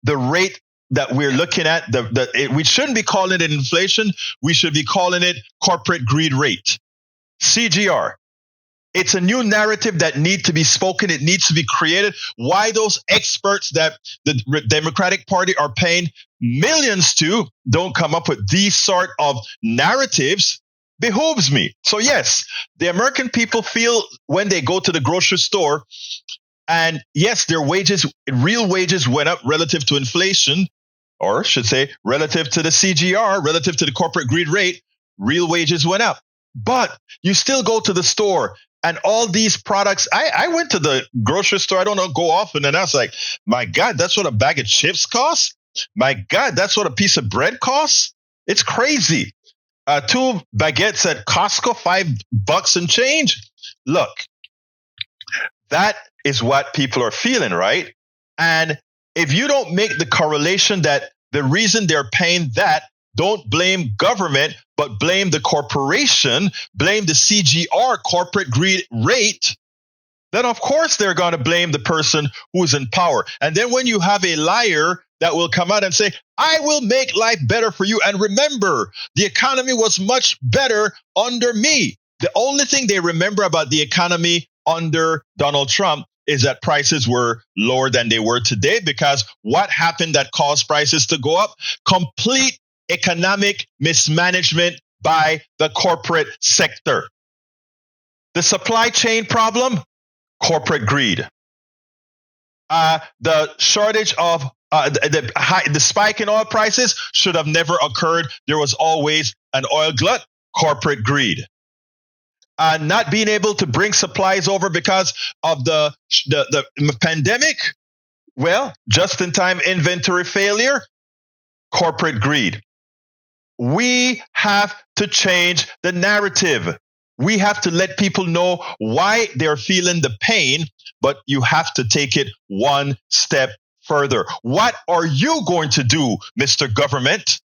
the rate that we're looking at. We shouldn't be calling it inflation. We should be calling it corporate greed rate, CGR. It's a new narrative that needs to be spoken. It needs to be created. Why those experts that the Democratic Party are paying millions to don't come up with these sort of narratives behooves me. So yes, the American people feel when they go to the grocery store, and yes, their wages, real wages went up relative to inflation, or I should say relative to the CGR, relative to the corporate greed rate, real wages went up. But you still go to the store and all these products. I went to the grocery store, I don't know, go often, and I was like, my God, that's what a bag of chips costs? My God, that's what a piece of bread costs? It's crazy. 2 baguettes at Costco, $5 and change. Look, that is what people are feeling, right? And if you don't make the correlation that the reason they're paying that, don't blame government, but blame the corporation, blame the CGR, corporate greed rate, then of course they're going to blame the person who's in power. And then when you have a liar that will come out and say, I will make life better for you. And remember, the economy was much better under me. The only thing they remember about the economy under Donald Trump is that prices were lower than they were today, because what happened that caused prices to go up? Complete economic mismanagement by the corporate sector. The supply chain problem, corporate greed. The shortage of the spike in oil prices should have never occurred. There was always an oil glut, corporate greed. Not being able to bring supplies over because of the pandemic, well, just-in-time inventory failure, corporate greed. We have to change the narrative. We have to let people know why they're feeling the pain, but you have to take it one step further. What are you going to do, Mr. Government,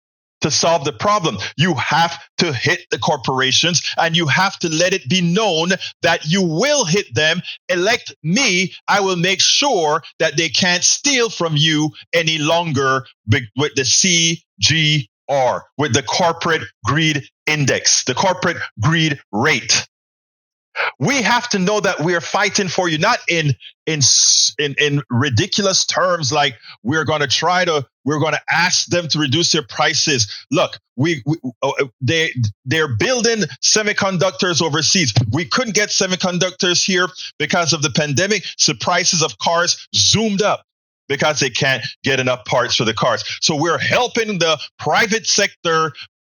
to solve the problem? You have to hit the corporations, and you have to let it be known that you will hit them. Elect me. I will make sure that they can't steal from you any longer with the CGR, with the corporate greed index, the corporate greed rate. We have to know that we are fighting for you, not in ridiculous terms like we're going to ask them to reduce their prices. Look, they're building semiconductors overseas. We couldn't get semiconductors here because of the pandemic. So prices of cars zoomed up because they can't get enough parts for the cars. So we're helping the private sector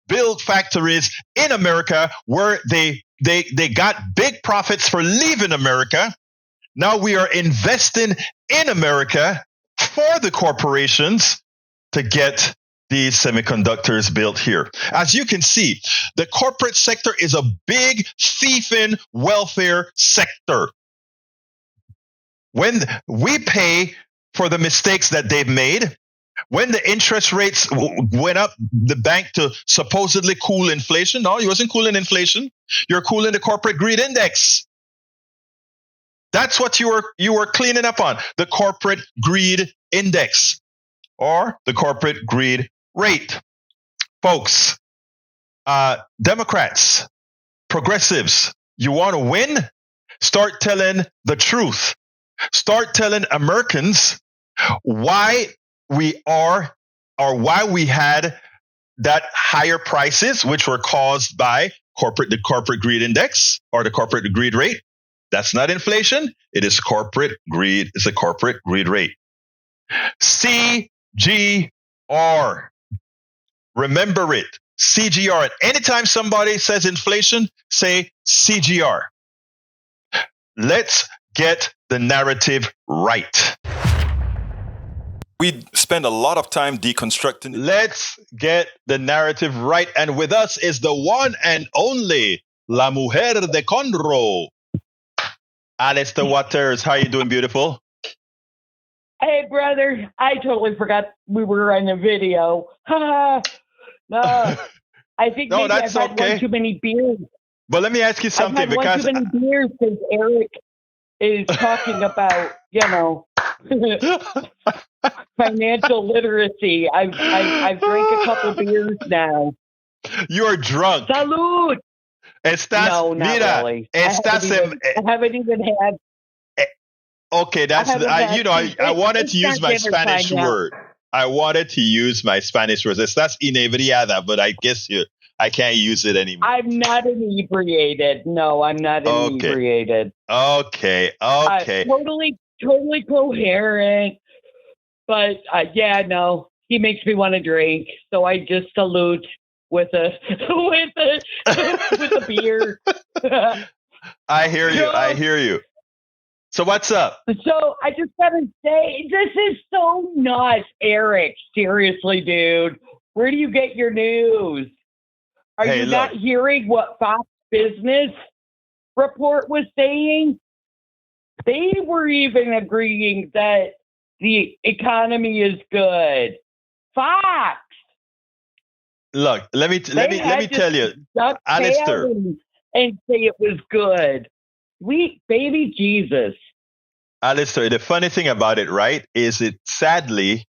build factories in America where they got big profits for leaving America. Now we are investing in America for the corporations to get these semiconductors built here. As you can see, the corporate sector is a big thieving welfare sector. When we pay for the mistakes that they've made, when the interest rates went up, the bank to supposedly cool inflation. No, it wasn't cooling inflation. You're cooling the corporate greed index. That's what you were cleaning up on, the corporate greed index or the corporate greed rate. Folks, Democrats, progressives, you want to win? Start telling the truth. Start telling Americans why we are, or why we had that higher prices, which were caused by the corporate greed index or the corporate greed rate. That's not inflation. It is corporate greed. It's a corporate greed rate. CGR. Remember it. CGR. And anytime somebody says inflation, say CGR. Let's get the narrative right. We spend a lot of time deconstructing. Let's get the narrative right. And with us is the one and only La Mujer de Conroe, Alistair Waters. How you doing, beautiful? Hey, brother. I totally forgot we were on the video. No, I think maybe I've had one too many beers. But let me ask you something. I've had one too many beers because Eric is talking about, financial literacy. I've drank a couple beers now. You're drunk. Salud. No, not really. I haven't even had. Okay, I wanted to use my Spanish word. I wanted to use my Spanish word. Estás inebriada, but I guess I can't use it anymore. I'm not inebriated. No, I'm not inebriated. Okay. Totally coherent. But no, he makes me want to drink. So I just salute with a beer. I hear you. So what's up? So I just gotta say, this is so nuts, Eric. Seriously, dude. Where do you get your news? Are you not hearing what Fox Business Report was saying? They were even agreeing that the economy is good. Fox. Look, let me tell you, Alistair, and say it was good. Sweet baby Jesus. Alistair, the funny thing about it, right, is it sadly,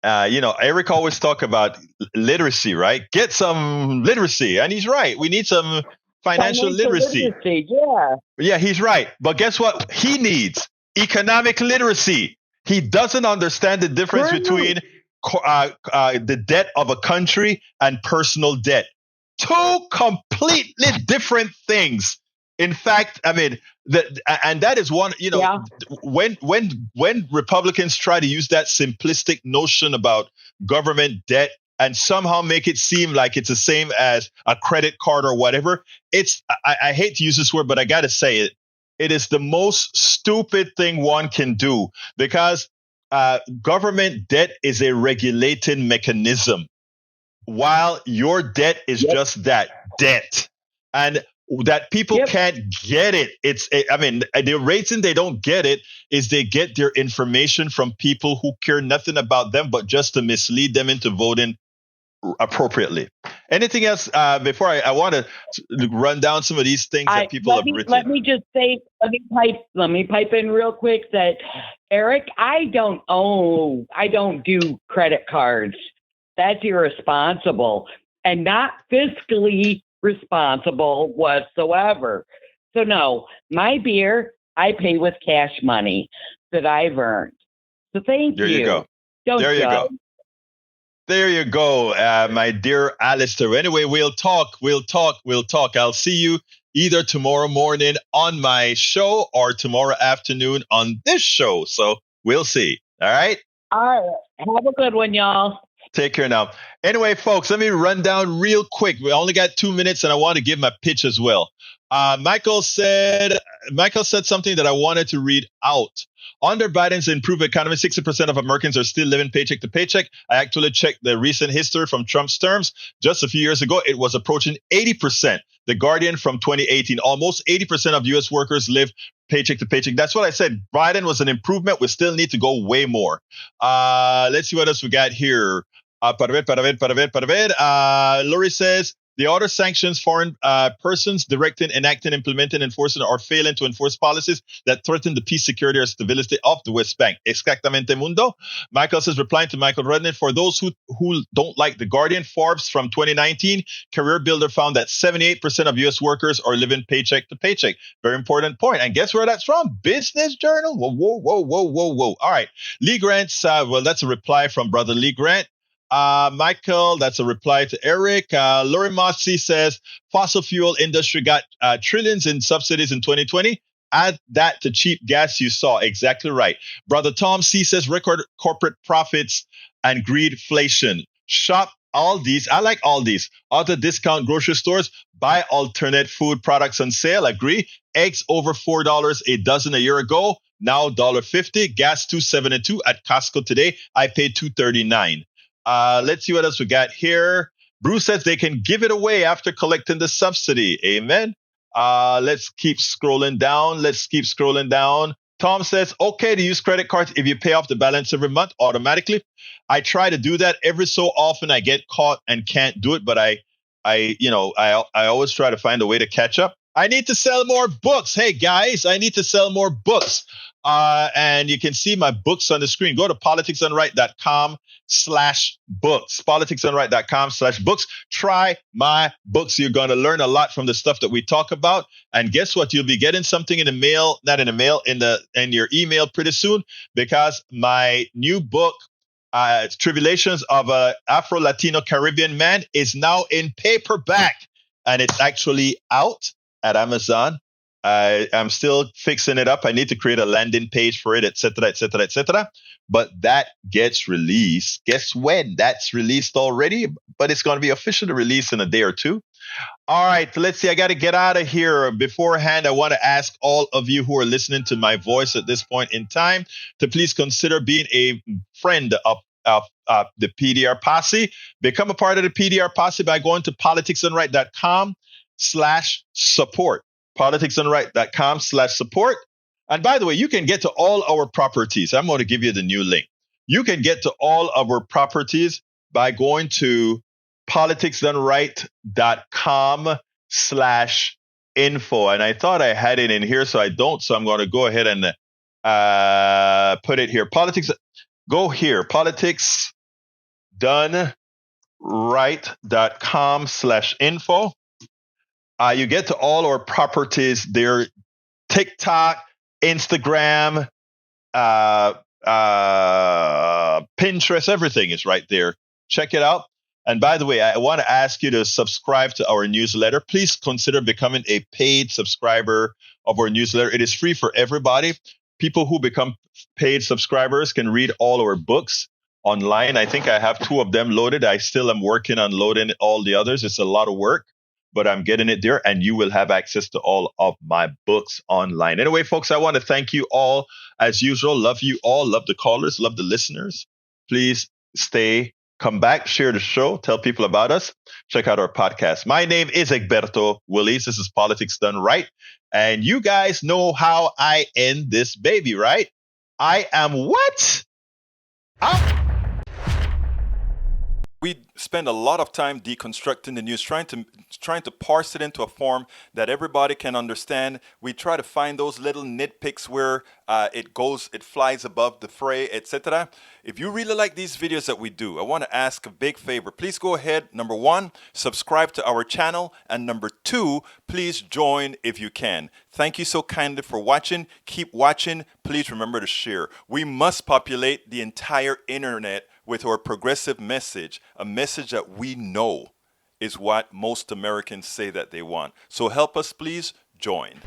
Eric always talk about literacy, right? Get some literacy, and he's right. We need some financial literacy. Yeah, he's right. But guess what? He needs economic literacy. He doesn't understand the difference between the debt of a country and personal debt. Two completely different things. In fact, I mean, that is one, when Republicans try to use that simplistic notion about government debt and somehow make it seem like it's the same as a credit card or whatever, I hate to use this word, but I got to say it. It is the most stupid thing one can do because government debt is a regulated mechanism while your debt is just that, debt. And that people can't get it. The reason they don't get it is they get their information from people who care nothing about them, but just to mislead them into voting appropriately. Anything else before I want to run down some of these things that people have written? Let me just say, let me pipe in real quick that Eric, I don't do credit cards. That's irresponsible and not fiscally responsible whatsoever. So no, my beer I pay with cash money that I've earned. So thank you. There you go. There you go, my dear Alistair. Anyway, we'll talk. I'll see you either tomorrow morning on my show or tomorrow afternoon on this show. So we'll see. All right? All right. Have a good one, y'all. Take care now. Anyway, folks, let me run down real quick. We only got 2 minutes, and I want to give my pitch as well. Michael said something that I wanted to read out. Under Biden's improved economy, 60% of Americans are still living paycheck to paycheck. I actually checked the recent history from Trump's terms. Just a few years ago, it was approaching 80%. The Guardian from 2018, almost 80% of U.S. workers live paycheck to paycheck. That's what I said. Biden was an improvement. We still need to go way more. Let's see what else we got here. Lori says, the order sanctions foreign persons directing, enacting, implementing, enforcing, or failing to enforce policies that threaten the peace, security, or stability of the West Bank. Exactamente mundo. Michael says, replying to Michael Rudnick, for those who don't like The Guardian, Forbes from 2019, Career Builder found that 78% of U.S. workers are living paycheck to paycheck. Very important point. And guess where that's from? Business Journal? Whoa. All right. Lee Grant's, that's a reply from Brother Lee Grant. Michael, that's a reply to Eric. Lori Mossy says fossil fuel industry got trillions in subsidies in 2020. Add that to cheap gas you saw. Exactly right. Brother Tom C says record corporate profits and greedflation. Shop Aldi's. I like Aldi's. Other discount grocery stores. Buy alternate food products on sale. Agree. Eggs over $4 a dozen a year ago. now $1.50. Gas $2.72 at Costco today. I paid $2.39. Let's see what else we got here. Bruce says they can give it away after collecting the subsidy. Amen. Let's keep scrolling down. Tom says, okay to use credit cards if you pay off the balance every month automatically. I try to do that every so often. I get caught and can't do it, but I always try to find a way to catch up. I need to sell more books. Hey guys, I need to sell more books. And you can see my books on the screen. Go to politicsdoneright.com/books. politicsdoneright.com/books. Try my books. You're going to learn a lot from the stuff that we talk about. And guess what? You'll be getting something in the mail, not in the mail, in your email pretty soon, because my new book, Tribulations of a Afro-Latino Caribbean Man, is now in paperback, and it's actually out at Amazon. I'm still fixing it up. I need to create a landing page for it, etc., etc., etc. But that gets released. Guess when? That's released already, but it's going to be officially released in a day or two. All right, let's see. I got to get out of here. Beforehand, I want to ask all of you who are listening to my voice at this point in time to please consider being a friend of the PDR Posse. Become a part of the PDR Posse by going to politicsdoneright.com/support. politicsdoneright.com/support. And by the way, you can get to all our properties. I'm going to give you the new link. You can get to all of our properties by going to politicsdoneright.com/info. And I thought I had it in here, so I don't. So I'm going to go ahead and put it here. Go here, politicsdoneright.com/info. You get to all our properties there. TikTok, Instagram, Pinterest, everything is right there. Check it out. And by the way, I want to ask you to subscribe to our newsletter. Please consider becoming a paid subscriber of our newsletter. It is free for everybody. People who become paid subscribers can read all our books online. I think I have 2 of them loaded. I still am working on loading all the others. It's a lot of work, but I'm getting it there, and you will have access to all of my books online. Anyway, folks, I want to thank you all as usual. Love you all. Love the callers. Love the listeners. Please come back, share the show, tell people about us. Check out our podcast. My name is Egberto Willies. This is Politics Done Right. And you guys know how I end this baby, right? I am what? We spend a lot of time deconstructing the news, trying to parse it into a form that everybody can understand. We try to find those little nitpicks where it flies above the fray, etc. If you really like these videos that we do, I want to ask a big favor. Please go ahead. Number 1, subscribe to our channel. And number 2, please join if you can. Thank you so kindly for watching. Keep watching. Please remember to share. We must populate the entire internet with our progressive message, a message that we know is what most Americans say that they want. So help us, please join.